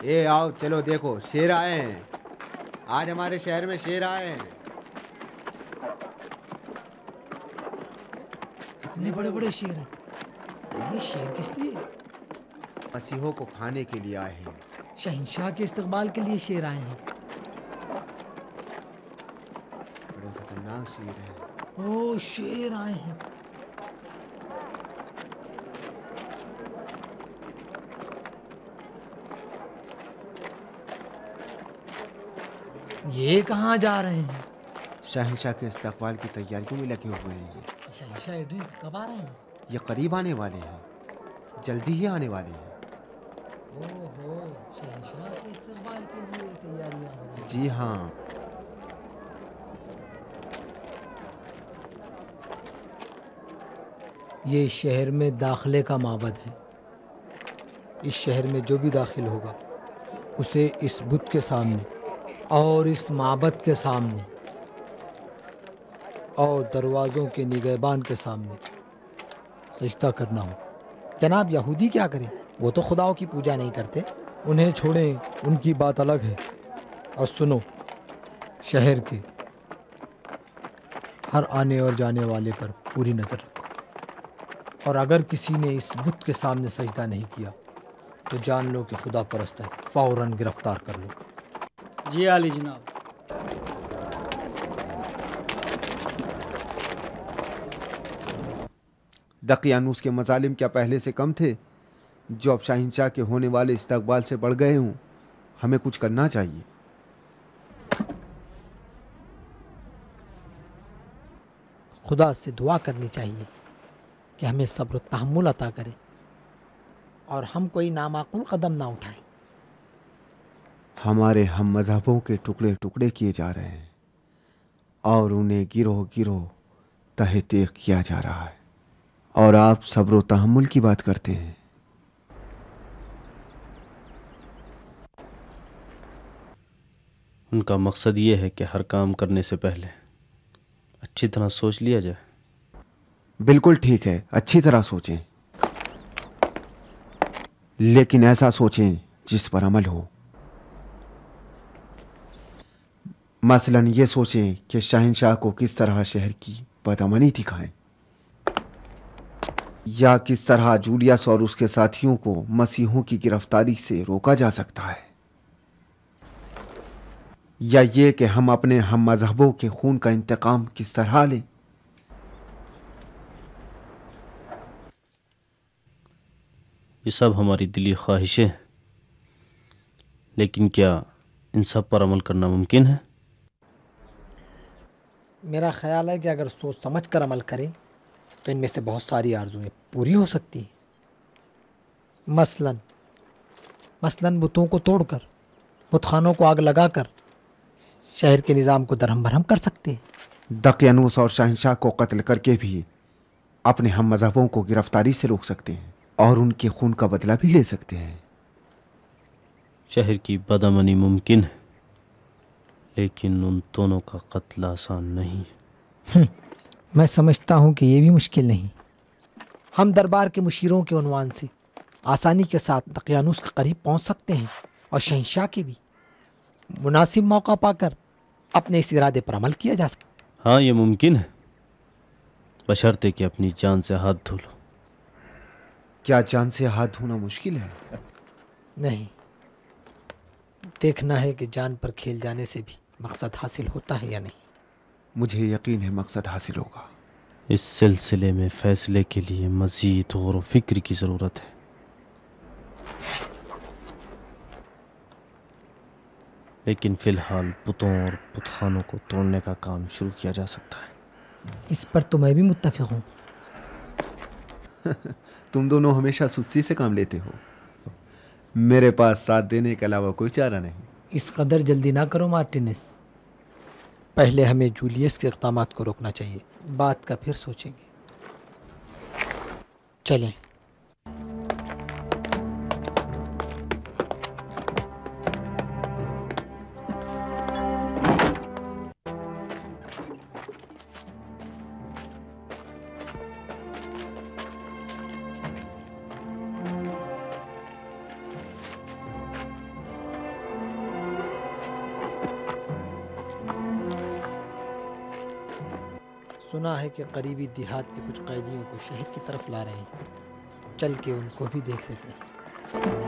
اے آؤ چلو دیکھو شیر آئے ہیں، آج ہمارے شہر میں شیر آئے ہیں۔ اتنے بڑے بڑے شیر ہیں، یہ شیر کس لیے؟ مسیحوں کو کھانے کے لیے آئے ہیں۔ شہنشاہ کے استقبال کے لیے شیر آئے ہیں۔ بڑے خطرناک شیر ہیں۔ او شیر آئے ہیں۔ یہ کہاں جا رہے ہیں؟ شہنشاہ کے استقبال کی تیاریوں میں لگے ہوئے ہیں۔ یہ شہنشاہ ایڈری کب آ رہے ہیں؟ یہ قریب آنے والے ہیں، جلدی ہی آنے والے ہیں۔ اوہو، شہنشاہ کے استقبال کے لیے تیاریاں ہو رہی ہیں۔ جی ہاں۔ یہ شہر میں داخلے کا معبد ہے۔ اس شہر میں جو بھی داخل ہوگا اسے اس بت کے سامنے اور اس معبد کے سامنے اور دروازوں کے نگہبان کے سامنے سجدہ کرنا ہو۔ جناب یہودی کیا کریں، وہ تو خداؤں کی پوجا نہیں کرتے، انہیں چھوڑیں، ان کی بات الگ ہے۔ اور سنو، شہر کے ہر آنے اور جانے والے پر پوری نظر رکھو، اور اگر کسی نے اس بت کے سامنے سجدہ نہیں کیا تو جان لو کہ خدا پرست ہے، فوراً گرفتار کر لو۔ جی عالی جناب۔ دقیانوس کے مظالم کیا پہلے سے کم تھے جو اب شہنشاہ کے ہونے والے استقبال سے بڑھ گئے ہوں؟ ہمیں کچھ کرنا چاہیے۔ خدا سے دعا کرنی چاہیے کہ ہمیں صبر و تحمل عطا کرے اور ہم کوئی نامعقول قدم نہ اٹھائیں۔ ہمارے ہم مذہبوں کے ٹکڑے ٹکڑے کیے جا رہے ہیں اور انہیں گروہ گروہ تہہ تیغ کیا جا رہا ہے، اور آپ صبر و تحمل کی بات کرتے ہیں۔ ان کا مقصد یہ ہے کہ ہر کام کرنے سے پہلے اچھی طرح سوچ لیا جائے۔ بالکل ٹھیک ہے، اچھی طرح سوچیں، لیکن ایسا سوچیں جس پر عمل ہو۔ مثلا یہ سوچیں کہ شہنشاہ کو کس طرح شہر کی بدامنی دکھائیں، یا کس طرح جولیس اور اس کے ساتھیوں کو مسیحوں کی گرفتاری سے روکا جا سکتا ہے، یا یہ کہ ہم اپنے ہم مذہبوں کے خون کا انتقام کس طرح لیں۔ یہ سب ہماری دلی خواہشیں ہیں، لیکن کیا ان سب پر عمل کرنا ممکن ہے؟ میرا خیال ہے کہ اگر سوچ سمجھ کر عمل کریں تو ان میں سے بہت ساری آرزوئیں پوری ہو سکتی ہیں۔ مثلاً بتوں کو توڑ کر، بت خانوں کو آگ لگا کر شہر کے نظام کو درہم برہم کر سکتے ہیں۔ دقیانوس اور شہنشاہ کو قتل کر کے بھی اپنے ہم مذہبوں کو گرفتاری سے روک سکتے ہیں اور ان کے خون کا بدلہ بھی لے سکتے ہیں۔ شہر کی بدامنی ممکن ہے، لیکن ان دونوں کا قتل آسان نہیں۔ میں سمجھتا ہوں کہ یہ بھی مشکل نہیں۔ ہم دربار کے مشیروں کے عنوان سے آسانی کے ساتھ دقیانوس کے قریب پہنچ سکتے ہیں، اور شہنشاہ کے بھی مناسب موقع پا کر اپنے اس ارادے پر عمل کیا جا سکتا۔ ہاں، یہ ممکن ہے، بشرطے کہ اپنی جان سے ہاتھ دھو لو۔ کیا جان سے ہاتھ دھونا مشکل ہے؟ نہیں، دیکھنا ہے کہ جان پر کھیل جانے سے بھی مقصد حاصل ہوتا ہے یا نہیں۔ مجھے یقین ہے مقصد حاصل ہوگا۔ اس سلسلے میں فیصلے کے لیے مزید غور و فکر کی ضرورت ہے۔ لیکن فی الحال بتوں اور بت خانوں کو توڑنے کا کام شروع کیا جا سکتا ہے۔ اس پر تو میں بھی متفق ہوں۔ تم دونوں ہمیشہ سستی سے کام لیتے ہو، میرے پاس ساتھ دینے کے علاوہ کوئی چارہ نہیں۔ اس قدر جلدی نہ کرو مارٹینس، پہلے ہمیں جولیس کے اقدامات کو روکنا چاہیے، بات کا پھر سوچیں گے۔ چلیں۔ سنا ہے کہ قریبی دیہات کے کچھ قیدیوں کو شہر کی طرف لا رہے ہیں، چل کے ان کو بھی دیکھ لیتے ہیں۔